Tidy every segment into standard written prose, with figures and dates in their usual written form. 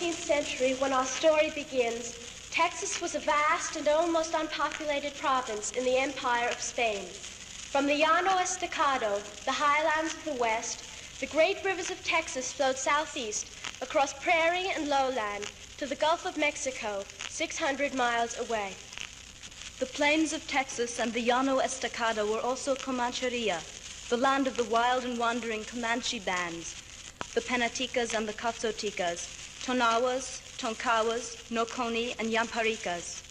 19th century, when our story begins, Texas was a vast and almost unpopulated province in the Empire of Spain. From the Llano Estacado, the highlands of the west, the great rivers of Texas flowed southeast across prairie and lowland to the Gulf of Mexico, 600 miles away. The plains of Texas and the Llano Estacado were also Comancheria, the land of the wild and wandering Comanche bands, the Penaticas and the Katsoticas, Tonawas, Tonkawas, Noconi, and Yamparicas.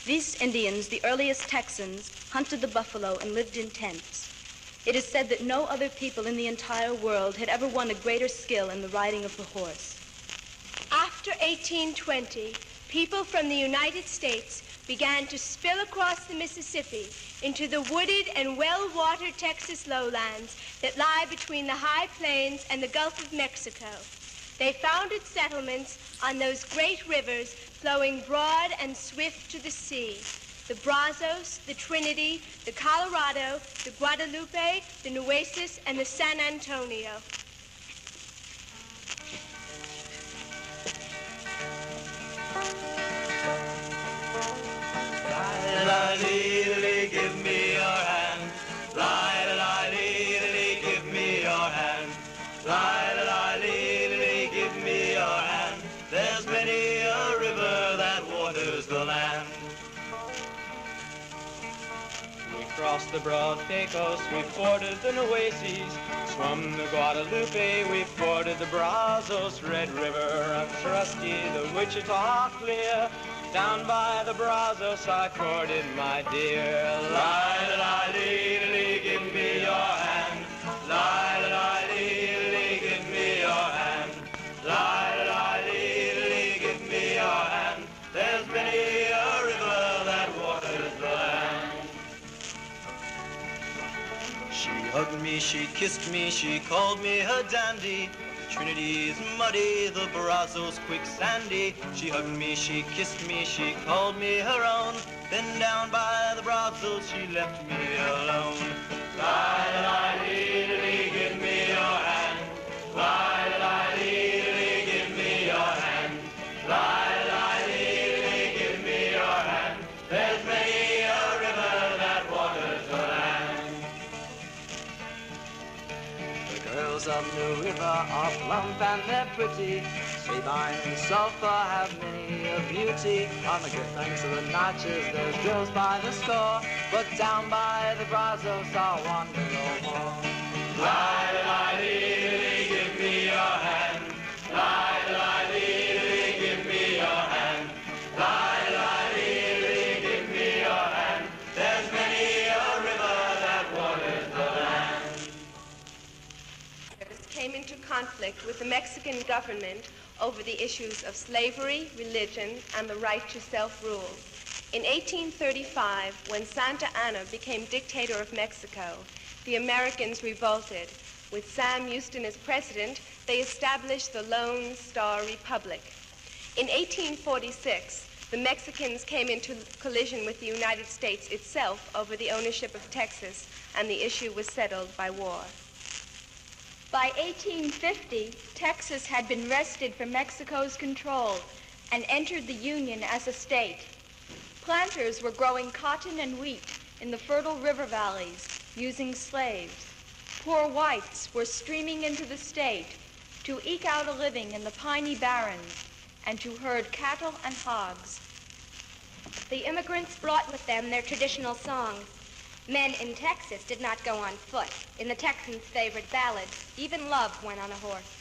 These Indians, the earliest Texans, hunted the buffalo and lived in tents. It is said that no other people in the entire world had ever won a greater skill in the riding of the horse. After 1820, people from the United States began to spill across the Mississippi into the wooded and well-watered Texas lowlands that lie between the high plains and the Gulf of Mexico. They founded settlements on those great rivers flowing broad and swift to the sea: the Brazos, the Trinity, the Colorado, the Guadalupe, the Nueces, and the San Antonio. Lie-lie-lee-lee, give me your hand. Lie-lie-lee-lee, give me your hand. Lie-lie-lee-lee, give me your hand. There's many a river that waters the land. We crossed the broad Pecos, we forded the Nueces, swum the Guadalupe, we forded the Brazos, Red River, and trusty the Wichita clear. Down by the Brazos I courted my dear. Lie-lie-lee-lee, give me your hand. Lie-lie-lee-lee, give me your hand. Lie-lie-lee-lee, give me your hand. There's many a river that waters the land. She hugged me, she kissed me, she called me her dandy. Trinity's muddy, the Brazos quicksandy. She hugged me, she kissed me, she called me her own. Then down by the Brazos she left me alone. Lie-lie-lee-lee, give me your hand. Lie-lie-lee-lee, give me your hand. Lie-lie-lee-lee, give me your hand. There's many a river that waters the land. The girls of New River are plump and they're pretty. Sabine and Sulphur have many a beauty. On the good banks of the Notches there's girls by the score, but down by the Brazos I'll wander no more. Lie-lie-lee-lee, give me your hand. Lie-lie-lee-lee, give me your hand. Lie-lie-lee-lee, give me your hand. There's many a river that waters the land. Came into conflict with the Mexican government over the issues of slavery, religion, and the right to self-rule. In 1835, when Santa Anna became dictator of Mexico, the Americans revolted. With Sam Houston as president, they established the Lone Star Republic. In 1846, the Mexicans came into collision with the United States itself over the ownership of Texas, and the issue was settled by war. By 1850, Texas had been wrested from Mexico's control and entered the Union as a state. Planters were growing cotton and wheat in the fertile river valleys using slaves. Poor whites were streaming into the state to eke out a living in the piney barrens and to herd cattle and hogs. The immigrants brought with them their traditional songs. Men in Texas did not go on foot. In the Texans' favorite ballads, even love went on a horse.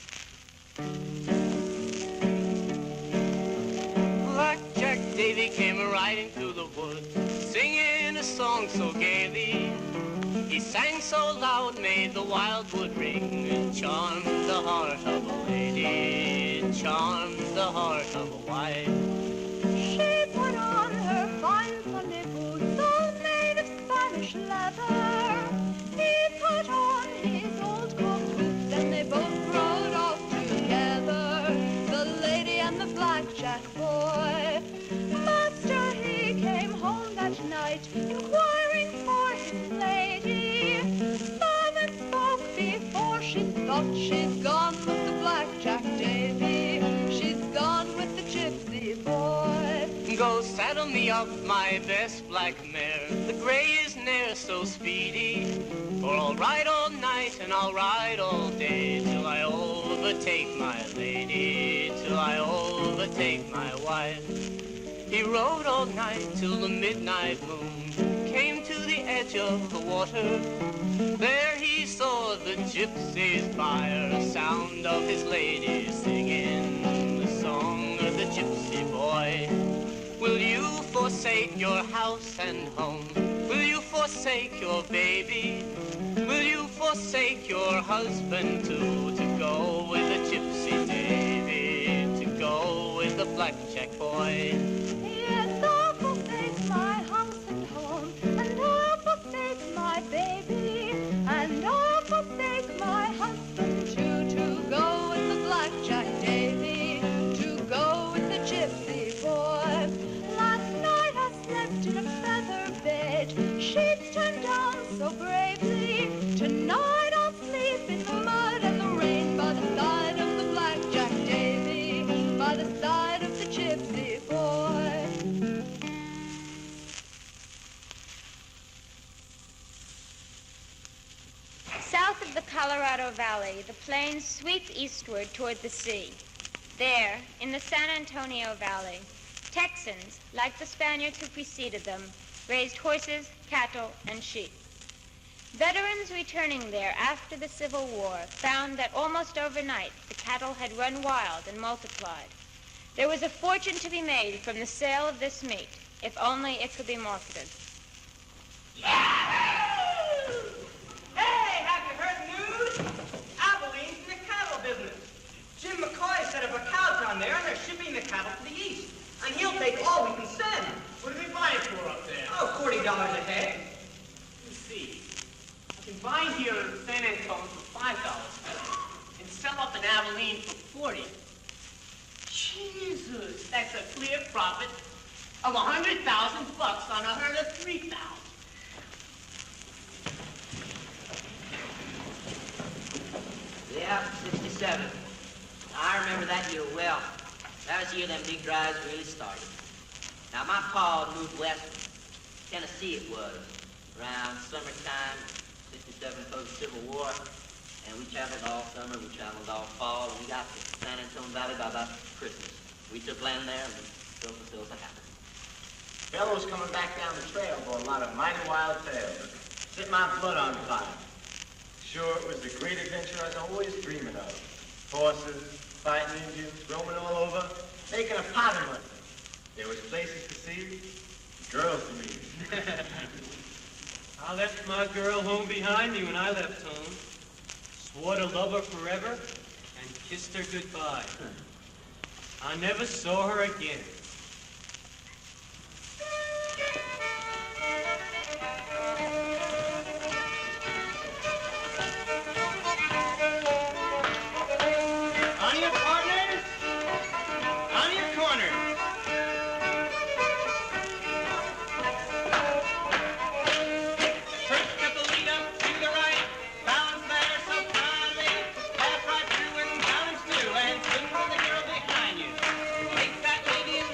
Blackjack Davy came riding through the woods, singing a song so gaily. He sang so loud, made the wildwood ring, and charmed the heart of a lady, and charmed the heart of a wife. She put on her fine Sunday boots, all made of Spanish leather. He put on his old coat boots, and they both rode off together, the lady and the blackjack boy. Master, he came home that night, inquiring for his lady. Mother spoke before she thought, she's gone with the blackjack Davy. She's gone saddle me up my best black mare. The gray is ne'er so speedy, for I'll ride all night and I'll ride all day till I overtake my lady, till I overtake my wife. He rode all night till the midnight moon came to the edge of the water. There he saw the gypsies fire, the sound of his lady singing the song of the gypsy boy. Will you forsake your house and home? Will you forsake your baby? Will you forsake your husband too, to go with the gypsy Davy, to go with the blackjack boy? Yes, I'll forsake my house and home, and I'll forsake my baby, and I'll forsake my husband too, to go with the blackjack Davy, to go with the gypsy boy. Last night I slept in a feather bed, sheets turned down so bravely. Tonight I'll sleep in the mud and the rain by the side of the blackjack Davy, by the side of the gypsy boy. South of the Colorado Valley, the plains sweep eastward toward the sea. There, in the San Antonio Valley, Texans, like the Spaniards who preceded them, raised horses, cattle, and sheep. Veterans returning there after the Civil War found that almost overnight the cattle had run wild and multiplied. There was a fortune to be made from the sale of this meat, if only it could be marketed. Hey, have you heard the news? Abilene's in the cattle business. Jim McCoy set up a cow down there, and they're shipping the cattle to the east. And he'll take all we can send. What do they buy it for up there? Oh, $40 a head. Let's see. I can buy here in San Antonio for $5 and sell up in Abilene for $40. Jesus, that's a clear profit of $100,000 on a herd of 3,000. Yeah, 67. I remember that year well. That was the year them big drives really started. Now, my pa moved west from Tennessee, it was, around summertime, 67 post Civil War, and we traveled all summer, we traveled all fall, and we got to San Antonio Valley by about Christmas. We took land there, and built ourselves a house. Fellows coming back down the trail brought a lot of mighty wild tales. Set my blood on fire. Sure, it was the great adventure I was always dreaming of. Horses, fighting Indians, roaming all over, making a pot of money. There was places to see, girls to meet. I left my girl home behind me when I left home. Swore to love her forever and kissed her goodbye. I never saw her again. On your partners, on your corners. First cut the lead up to the right, balance there so kindly, pass right through and balance through, and swing for the girl behind you. Take that lady in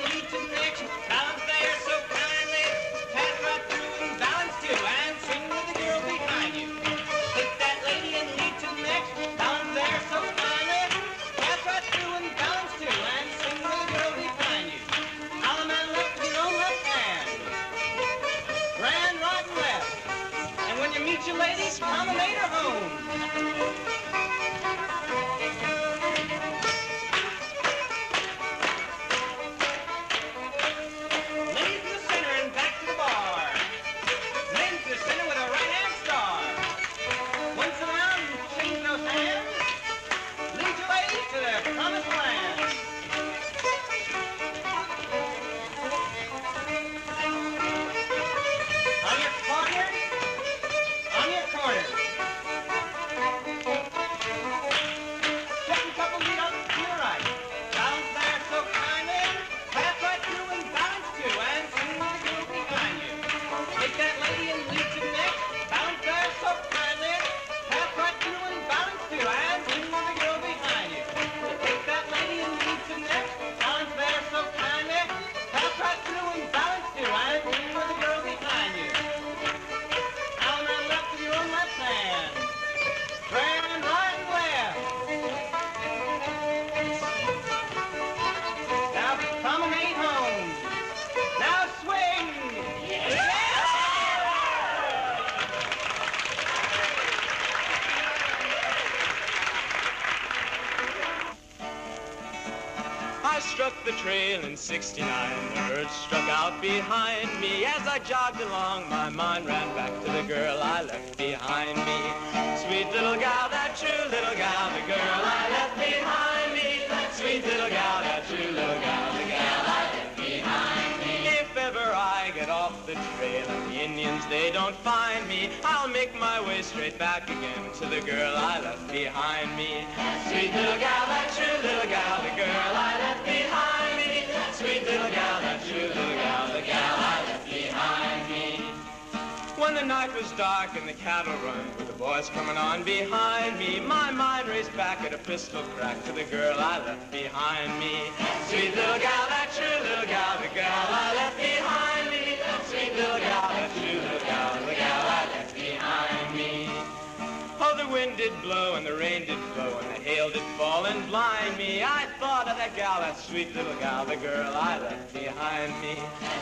I struck the trail in '69. The herd struck out behind me. As I jogged along, my mind ran back to the girl I left behind me. Sweet little gal, that true little gal, the girl I left behind me. Sweet little gal, that true little gal, the gal I left behind me. If ever I get off the trail and the Indians, they don't find me, I'll make my way straight back again to the girl I left behind me. Sweet little gal, that true little gal, the girl I left behind me. Sweet little gal, that true little gal, the gal I left behind me. When the night was dark and the cattle run, with the boys coming on behind me, my mind raced back at a pistol crack to the girl I left behind me. Sweet little gal, that true little gal, the gal I left behind me. Sweet little gal, that true little gal, the gal I left behind me. Oh, the wind did blow and the rain did flow and the hail did fall and blind me. I thought of that gal, that sweet little gal, the girl I left behind me.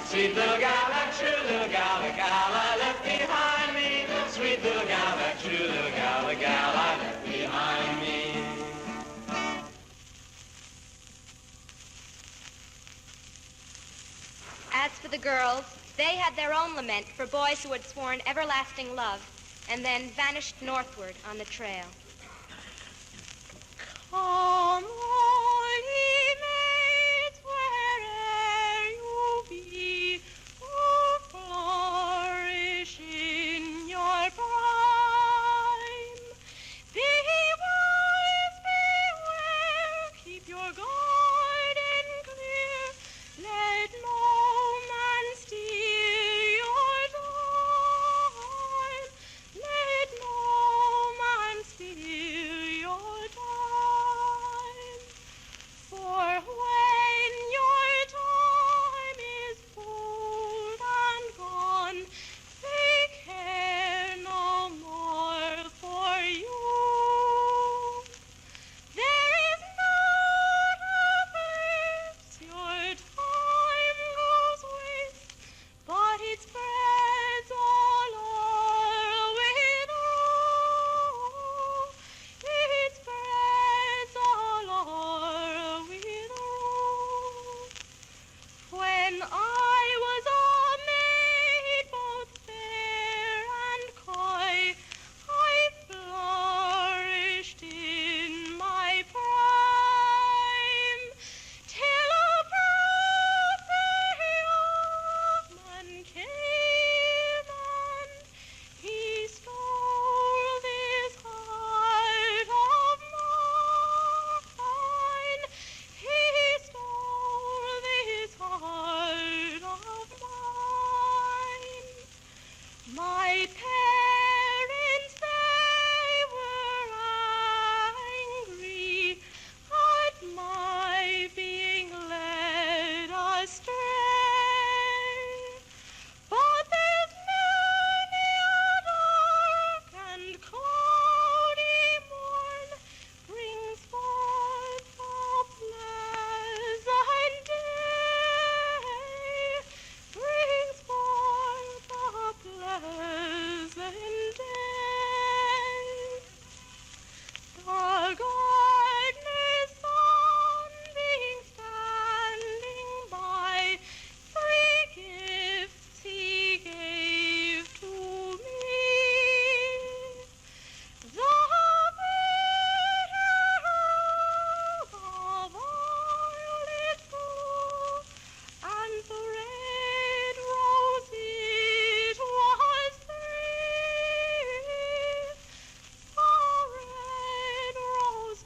Sweet little gal, that true little gal, the gal I left behind me. Sweet little gal, that true little gal, the gal I left behind me. As for the girls, they had their own lament for boys who had sworn everlasting love and then vanished northward on the trail. Come, all ye maids, where'er you be, who flourish in your prime. Be wise, beware, keep your garden clear, let no man steal your time, let no man steal your time. For when your time is old and gone, they care no more for you. There is not a place your time goes waste, but it spreads all o'er with rue. It spreads all o'er with rue. When I was a maid, both fair and coy, I flourished in my prime, till a prophet man came and he stole this heart of mine. He stole this heart of mine. My parents, they were angry at my being led astray. But there's many a dark and cloudy morn brings forth a pleasant day, brings forth a pleasant day. The gardener's son being standing by, 3 gifts he gave to me. The bitter of violet blue, and the red rose it was 3. The red rose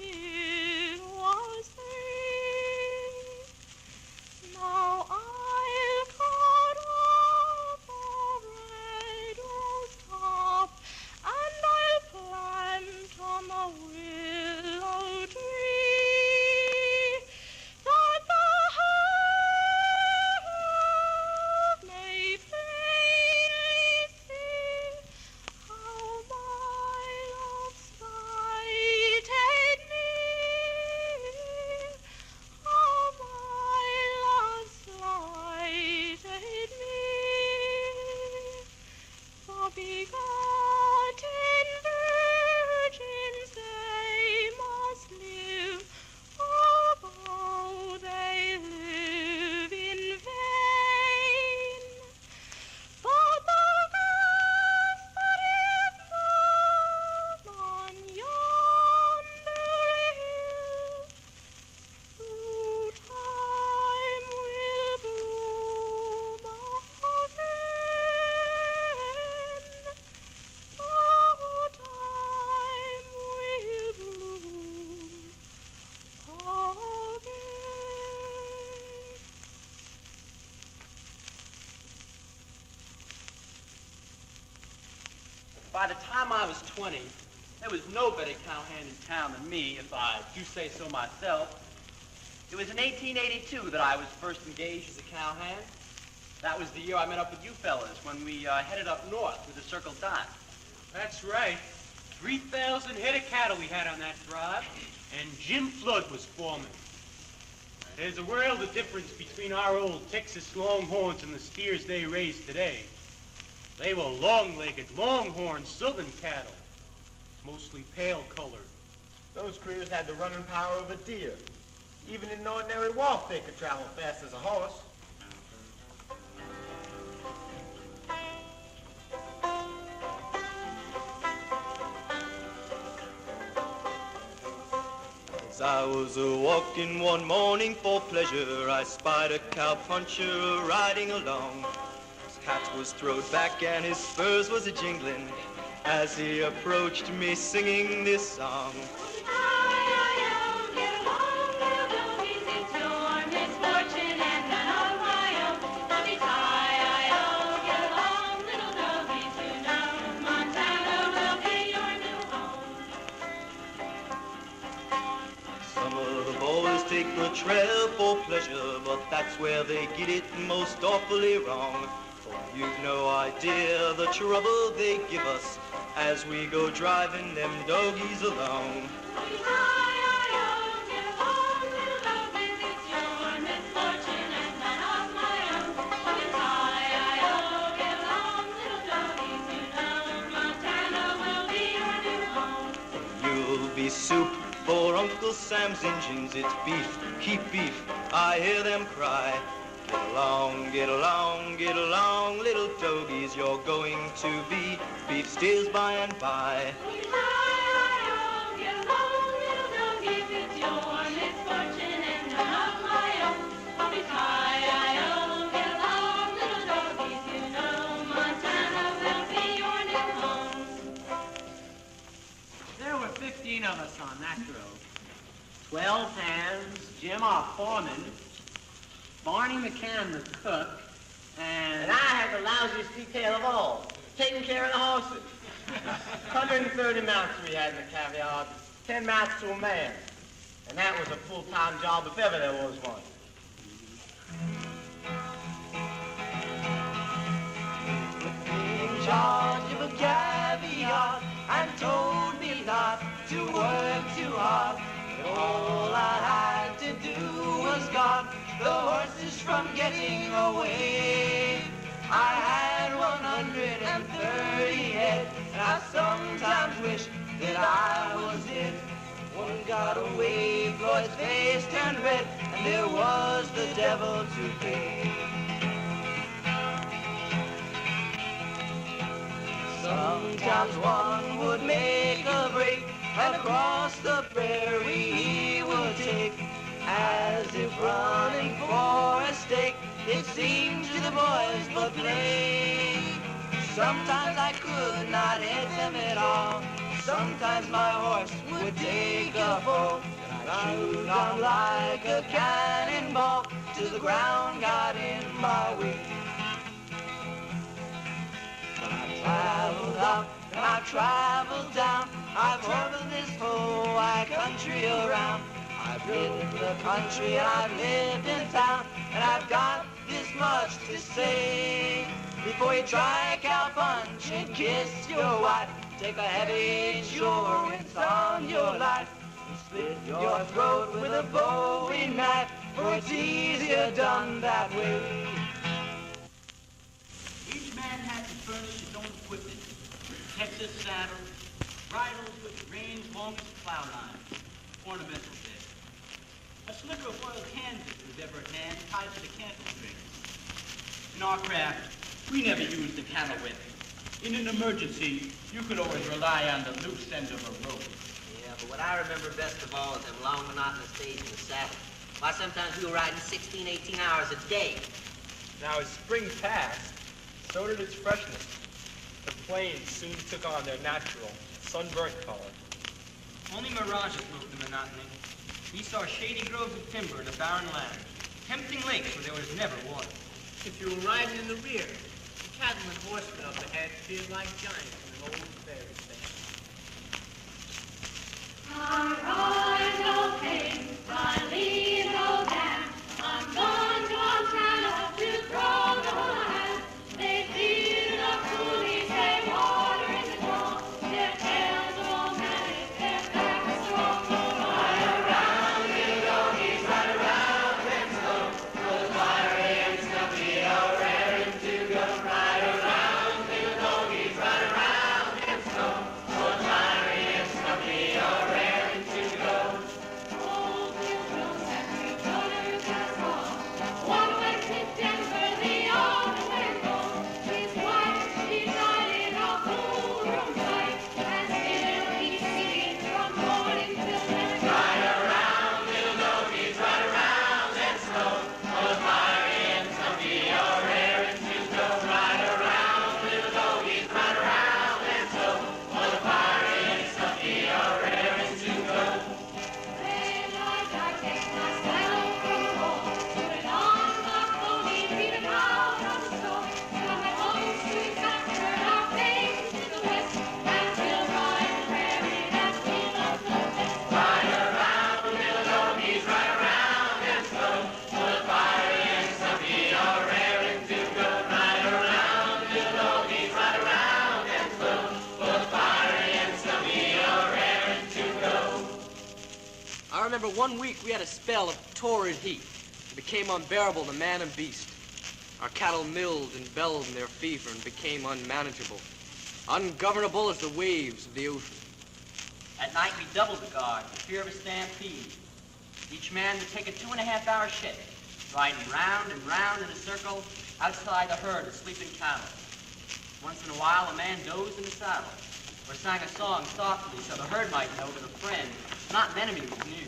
by the time I was 20, there was no better cowhand in town than me, if I do say so myself. It was in 1882 that I was first engaged as a cowhand. That was the year I met up with you fellas when we headed up north with the Circle Dot. That's right. 3,000 head of cattle we had on that drive, and Jim Flood was foreman. There's a world of difference between our old Texas Longhorns and the steers they raise today. They were long-legged, longhorn, southern cattle, mostly pale-colored. Those critters had the running power of a deer. Even in an ordinary walk, they could travel fast as a horse. As I was a-walking one morning for pleasure, I spied a cowpuncher riding along. His hat was throwed back and his spurs was a-jingling as he approached me singing this song. Take the trail for pleasure, but that's where they get it most awfully wrong. For you've no idea the trouble they give us as we go driving them doggies along. You'll be soup for Uncle Sam's engines, it's beef, keep beef, I hear them cry. Get along, get along, get along, little doggies, you're going to be beef steers by and by. There were 15 of us on that drove. 12 hands, Jim our foreman, Barney McCann the cook, And I had the lousiest detail of all, taking care of the horses. 130 mounts we had in the cavyard, 10 mounts to a man. And that was a full-time job if ever there was one. In charge of a caveat and told me not to work too hard. All I had to do was guard the horses from getting away. I had 130 head, and I sometimes wish that I was dead. One got away, Floyd's face turned red, and there was the devil to pay. Sometimes one would make a break, and across the prairie he would take, as if running for a stake. It seemed to the boys but plain. Sometimes I could not hit them at all. Sometimes my horse would take a fall. I flew down like a cannonball till the ground got in my way. I traveled up and I traveled down. I've traveled this whole wide country around. I've ridden the country and I've lived in town, and I've got this much to say. Before you try cow punch and kiss your wife, take a heavy insurance on your life and slit your throat with a Bowie knife, for it's easier done that way. Each man had to furnish his own equipment. Texas saddles, bridles with reins long as plow lines, ornamental bits. A slicker of oiled canvas was ever at hand, tied to the cantle strings. In our craft, we never used the cattle whip. In an emergency, you could always rely on the loose end of a rope. Yeah, but what I remember best of all is them long, monotonous days in the saddle. Why, sometimes we were riding 16, 18 hours a day. Now, as spring passed, so did its freshness. The plains soon took on their natural, sunburnt color. Only mirages broke the monotony. We saw shady groves of timber in a barren land, tempting lakes where there was never water. If you were riding in the rear, the cattle and horsemen up ahead appeared like giants in an I remember one week we had a spell of torrid heat. It became unbearable to man and beast. Our cattle milled and bellowed in their fever and became unmanageable, ungovernable as the waves of the ocean. At night, we doubled the guard for fear of a stampede. Each man would take a 2.5-hour shift, riding round and round in a circle outside the herd of sleeping cattle. Once in a while, a man dozed in the saddle or sang a song softly so the herd might know that a friend, not an enemy, was near.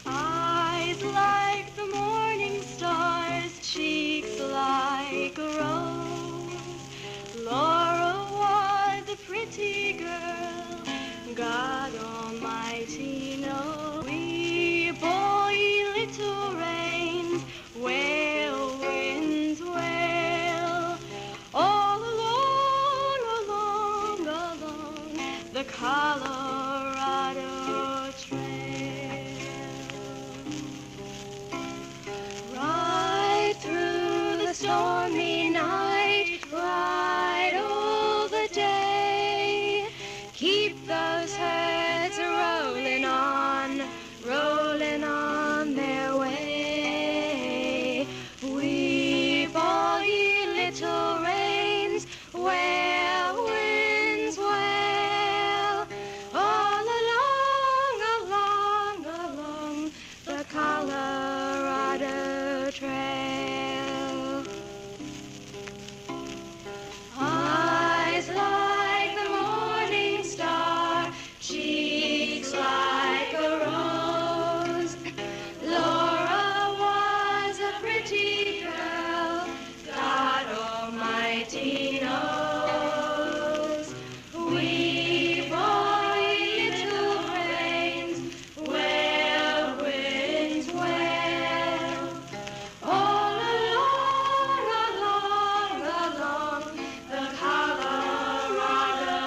Eyes like the morning stars, cheeks like a rose. Laura was a pretty girl, God Almighty knows. We boy little rains, where winds wail, all along the Colorado Trail. Right through the stormy night, right all the day, keep those herds rolling on their way. We ball ye little rains where winds wail, all along the Colorado Trail. Eyes like the morning star, cheeks like a rose. Laura was a pretty girl, God Almighty knows. We boy little rains where winds wail, all along the Colorado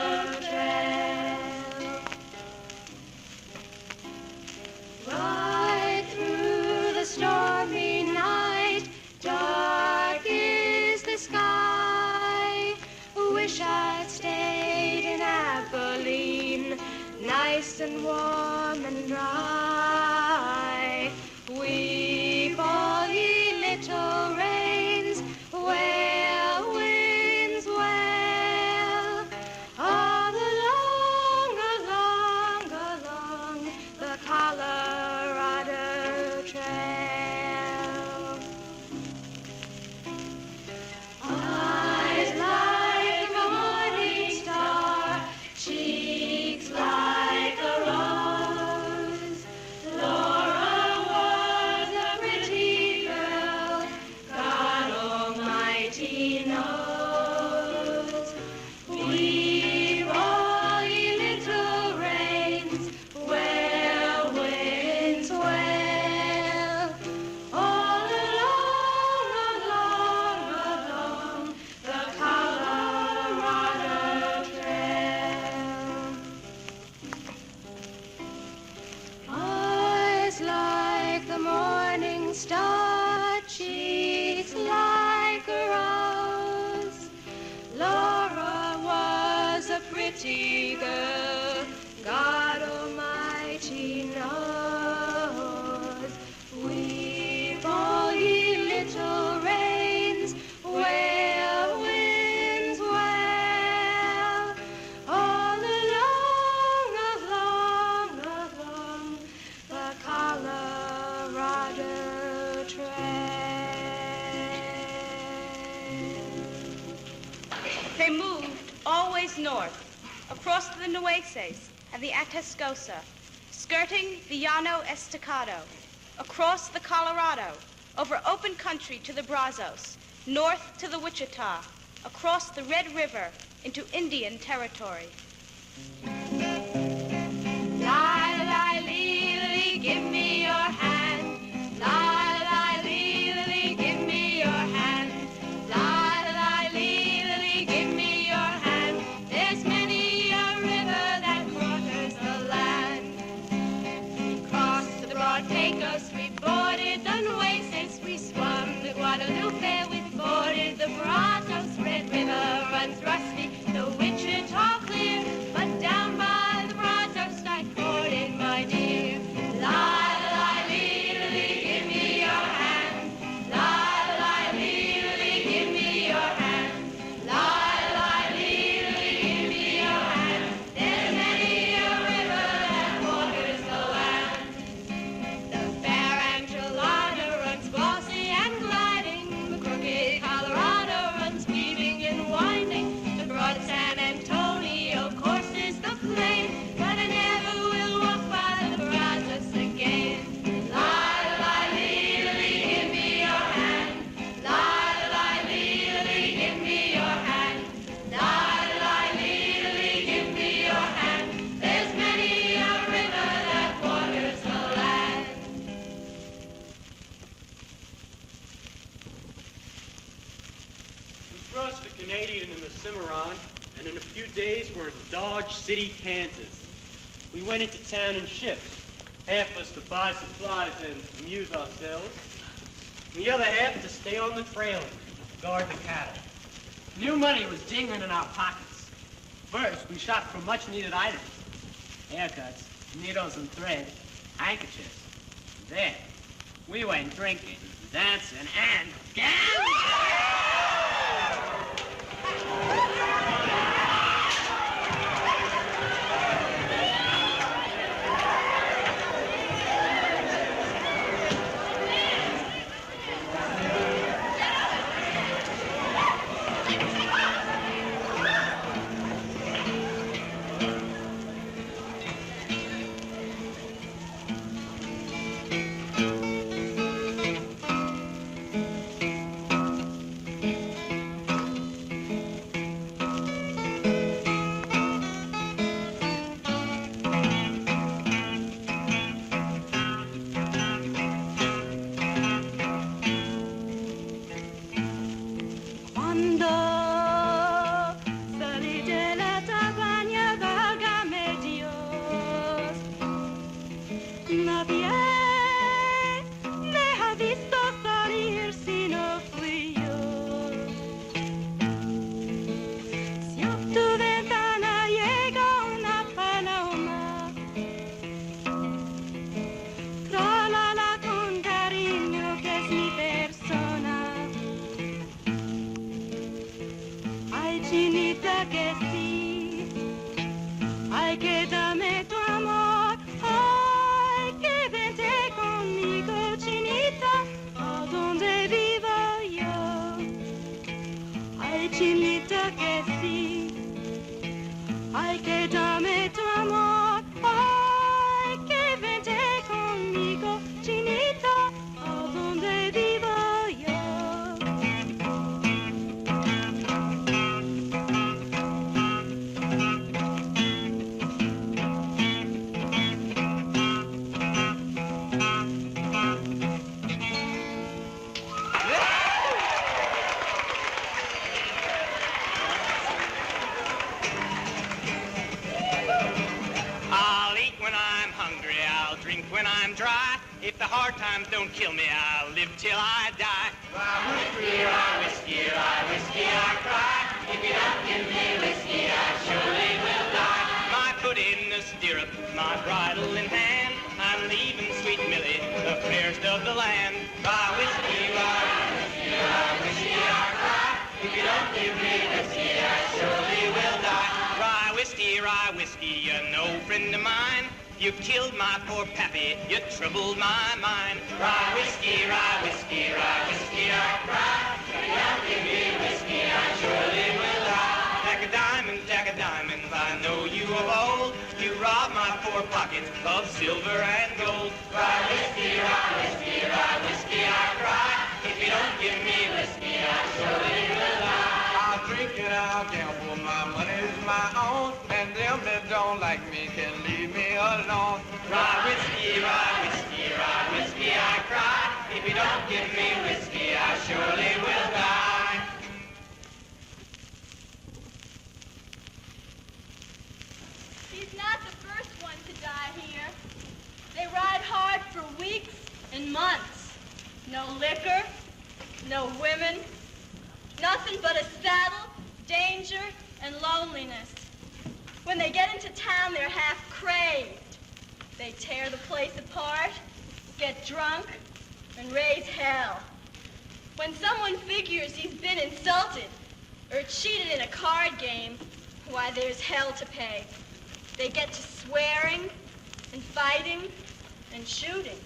Trail. Right through the stormy night, dark is the sky. Wish I'd stayed in Abilene, nice and warm and dry. We ball ye little rains where winds wail, all along the Colorado Trail. Eyes like a morning star, cheeks like a rose. Laura was a pretty girl, God Almighty knows. We ball ye little rains where winds wail, They moved always north, across the Nueces and the Atascosa, skirting the Llano Estacado, across the Colorado, over open country to the Brazos, north to the Wichita, across the Red River into Indian territory. La-la-lee-lee, give me your hand. La-la-lee-lee, give me your hand. La-la-lee-lee, give me your hand. There's many a river that waters the land. We crossed the broad Pecos, we boarded the Nueces, we swum the Guadalupe, we forded the Brazos. Red River runs rusty, the Wichita clear, but down by the Brazos I forded, my dear. La-la-lee-lee, give me your hand. La-la-lee-lee, give me your hand. La-la-lee-lee, give me your hand. There's many a river that waters the land. The fair Angelina runs glossy and gliding. The crooked Colorado runs weaving and winding. The broad San Antonio courses the plain, but I never will walk by the Brazos again. La-la-lee-lee, give me your hand. La-la-lee-lee, give me your hand. La-la-lee-lee, give me your hand. There's many a river that waters the land. We crossed the Canadian and the Cimarron, and in a few days we're in Dodge City, Kansas. We went into town in ships, half us to buy supplies and amuse ourselves, and the other half to stay on the trail and guard the cattle. New money was jingling in our pockets. First, we shopped for much-needed items. Haircuts, needles and thread, handkerchiefs. Then, we went drinking, dancing, and gambling! when I'm dry. If the hard times don't kill me, I'll live till I die. Rye whiskey, I cry. If you don't give me whiskey, I surely will die. My foot in the stirrup, my bridle in hand. I'm leaving sweet Millie, the fairest of the land. Rye whiskey, I cry. If you don't give me whiskey, I surely will die. Rye whiskey, you're no friend of mine. You killed my poor pappy, you troubled my mind. Rye whiskey, I cry. If you don't give me whiskey, I surely will die. your pockets of silver and gold. Rye whiskey, I cry. If you don't give me whiskey, I surely will die. I'll drink and I'll gamble, my money's my own, and them that don't like me can leave me alone. Rye whiskey, I cry. If you don't give me whiskey, I surely will die. He's not the first one to die here. They ride hard for weeks and months. No liquor, no women, nothing but a saddle, danger, and loneliness. When they get into town, they're half craved. They tear the place apart, get drunk, and raise hell. When someone figures he's been insulted or cheated in a card game, why, there's hell to pay. They get to swearing and fighting and shooting.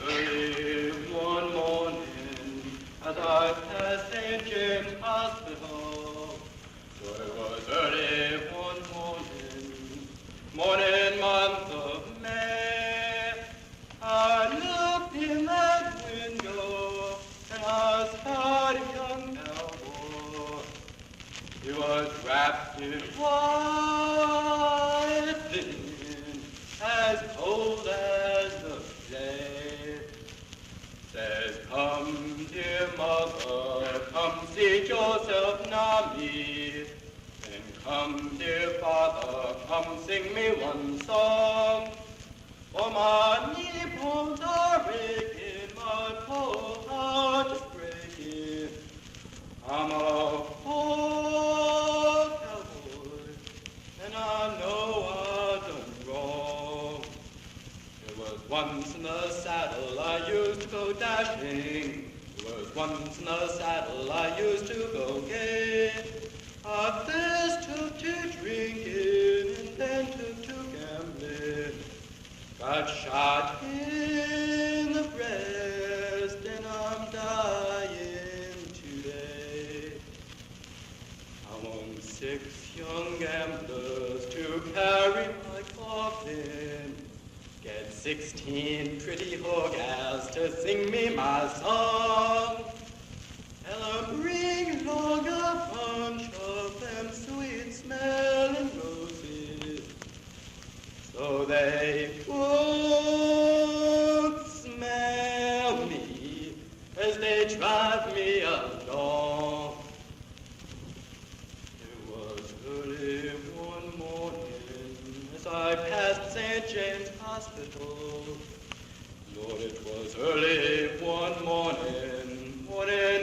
Early one morning, as I passed St. James Hospital, so it was early one morning month of May, I looked in that window and I spied a young cowboy. He was wrapped in white linen, as cold as the day. Says, come, dear mother, come seat yourself nigh me. And come, dear father, come sing me one song. For my knee bones are aching, my poor heart is breaking. I'm a poor cowboy, and I know I've done wrong. There was once in the saddle I used to go dashing. There was once in the saddle I used to go gay. I first took to drinking and then took to gambling. Got shot in the breast and I'm dying today. I want 6 young gamblers to carry my coffin. Get 16 pretty whore gals to sing me my song. Tell 'em bring along a bunch of them sweet-smelling roses, so they won't smell me as they drive me along. It was early one morning as I passed St. James Hospital. Lord, it was early one morning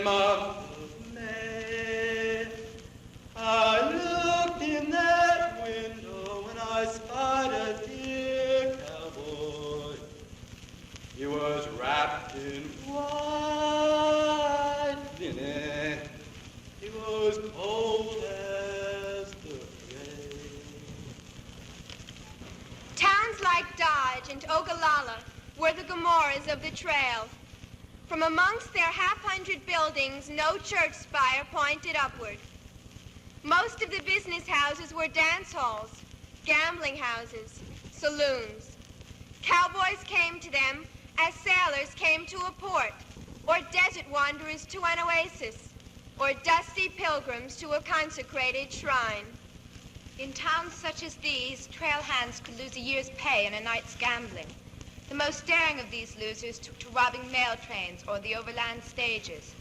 month of May. I looked in that window and I spied a dear cowboy. He was wrapped in white linen. He was cold as the grave. Towns like Dodge and Ogallala were the Gomorrahs of the trail. From amongst their 100 buildings, no church spire pointed upward. Most of the business houses were dance halls, gambling houses, saloons. Cowboys came to them as sailors came to a port, or desert wanderers to an oasis, or dusty pilgrims to a consecrated shrine. In towns such as these, trail hands could lose a year's pay in a night's gambling. The most daring of these losers took to robbing mail trains or the overland stages.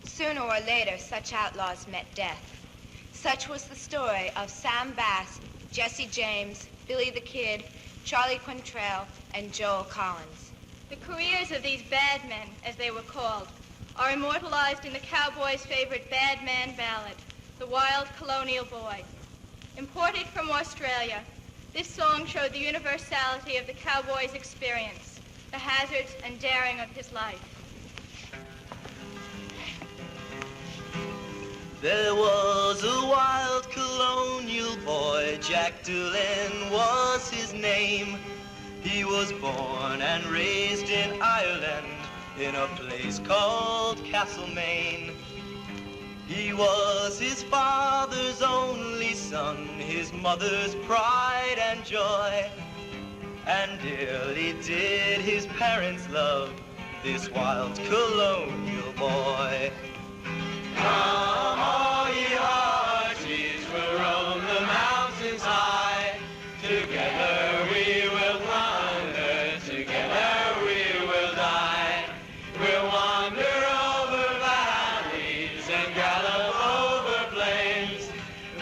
Sooner or later, such outlaws met death. Such was the story of Sam Bass, Jesse James, Billy the Kid, Charlie Quantrell, and Joel Collins. The careers of these bad men, as they were called, are immortalized in the cowboy's favorite bad man ballad, The Wild Colonial Boy. Imported from Australia, this song showed the universality of the cowboy's experience, the hazards and daring of his life. There was a wild colonial boy, Jack Doolan was his name. He was born and raised in Ireland, in a place called Castlemaine. He was his father's only son. son, his mother's pride and joy, and dearly did his parents love this wild colonial boy. Come, all ye hearties, we'll roam the mountains high. Together we will wander, together we will die. We'll wander over valleys and gallop over plains.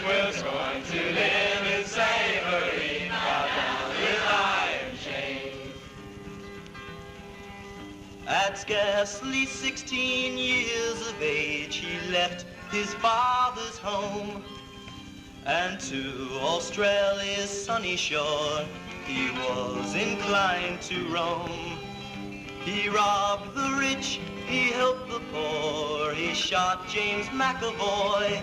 We'll scorn to live in slavery, bound down with iron chains. At scarcely 16 years of age, he left his father's home, and to Australia's sunny shore he was inclined to roam. He robbed the rich, he helped the poor, he shot James McAvoy,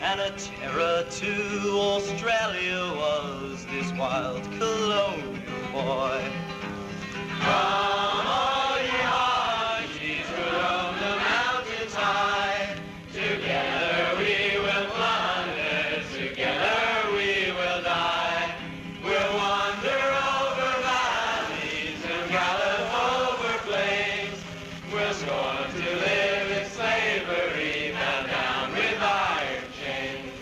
and a terror to Australia was this wild colonial boy. Come, all ye hearties, we'll roam the mountains high. Together we will wander, together we will die. We'll wander over valleys and gallop over plains. We'll scorn to live in slavery, bound down with iron chains.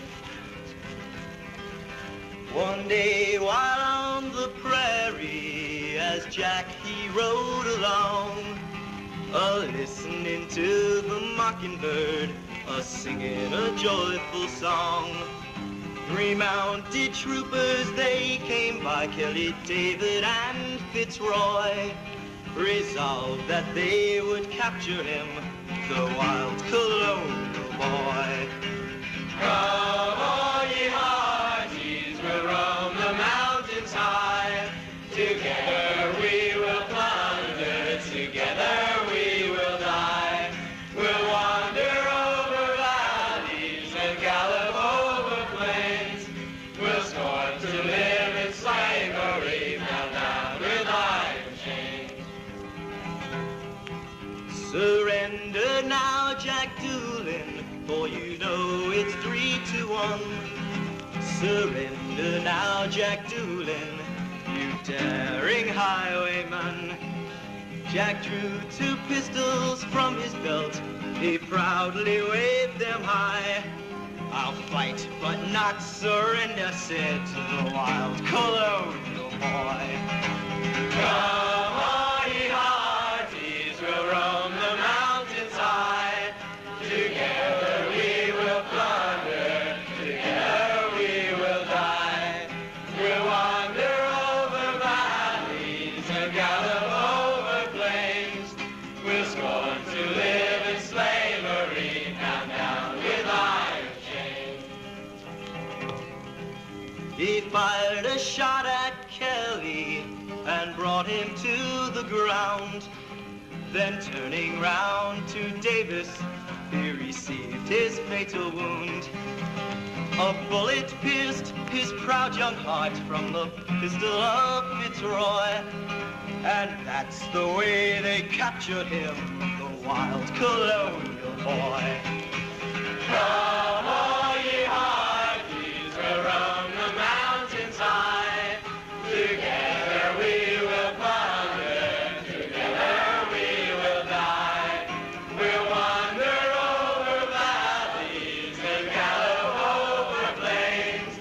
One day while on the prairie, as Jack he rode along, a-listening to the mockingbird, a-singing a joyful song. 3 mounted troopers, they came by, Kelly, David, and Fitzroy, resolved that they would capture him, the wild colonial boy. Come, all ye hearties, we'll roam the mountains high. Together we will plunder, together we will die. We'll wander over valleys and gallop over plains. We'll scorn to live in slavery, bound down with iron chains. Surrender now, Jack Doolin, for you know it's 3-1. Surrender now, Jack Doolin, you daring highwayman. Jack drew 2 pistols from his belt, he proudly waved them high. I'll fight but not surrender, said the wild colonial boy. Come, all ye hearties, we'll roam the mountains high. Together we will plunder, together we will die. We'll wander over valleys and gallop over plains. We'll scorn to live in slavery, bound down with iron chains. He fired a shot at Kelly and brought him to the ground. Then turning round to Davis, he received his fatal wound. A bullet pierced his proud young heart from the pistol of Fitzroy, and that's the way they captured him, the wild colonial boy. Come, all ye hearties, we'll roam the mountains high. Together we will plunder, together we will die. We'll wander over valleys and gallop over plains.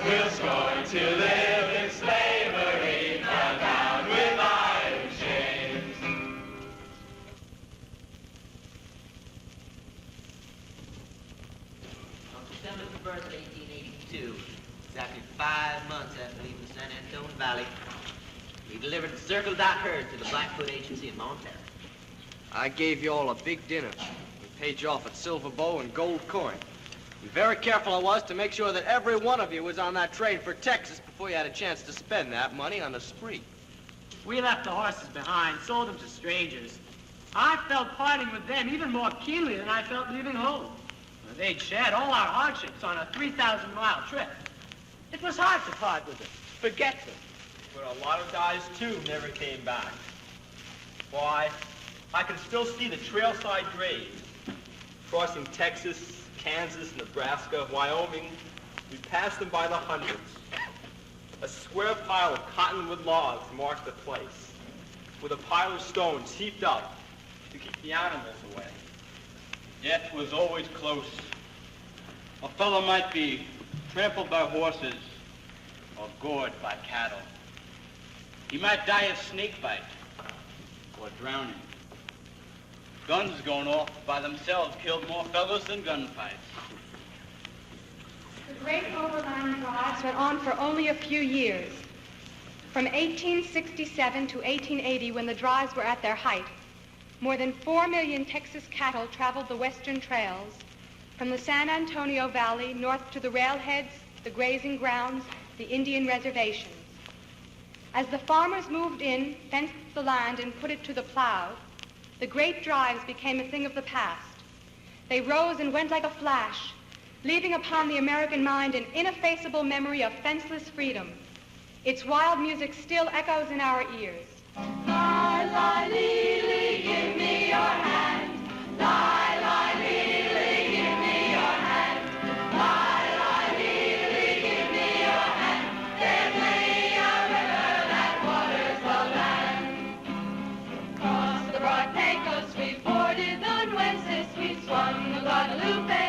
We'll scorn to live in slavery, bound down with iron chains. On September the 1st, 1882, exactly 5 months after leaving the San Antonio Valley, we delivered the Circle Dot herd to the Blackfoot Agency in Montana. I gave you all a big dinner. We paid you off at silver bow and gold coin. And very careful I was to make sure that every one of you was on that train for Texas before you had a chance to spend that money on a spree. We left the horses behind, sold them to strangers. I felt parting with them even more keenly than I felt leaving home. They'd shared all our hardships on a 3,000-mile trip. It was hard to part with them, forget them. But a lot of guys, too, never came back. Why, I can still see the trailside graves crossing Texas, Kansas, Nebraska, Wyoming, We passed them by the hundreds. A square pile of cottonwood logs marked the place, with a pile of stones heaped up to keep the animals away. Death was always close. A fellow might be trampled by horses or gored by cattle. He might die of snake bite or drowning. Guns going off by themselves killed more fellows than gunfights. The great overland drives went on for only a few years. From 1867 to 1880, when the drives were at their height, more than 4 million Texas cattle traveled the western trails, from the San Antonio Valley north to the railheads, the grazing grounds, the Indian reservations. As the farmers moved in, fenced the land, and put it to the plow, the great drives became a thing of the past. They rose and went like a flash, leaving upon the American mind an ineffaceable memory of fenceless freedom. Its wild music still echoes in our ears. Lie, lie, lee, lee, give me your hand. Lie, lie, lee, lee, give me your hand. Lie, lie, lee, lee, give me your hand. There's many a river that waters the land. Across the broad Pecos we forded the Nueces, we swung the Guadalupe.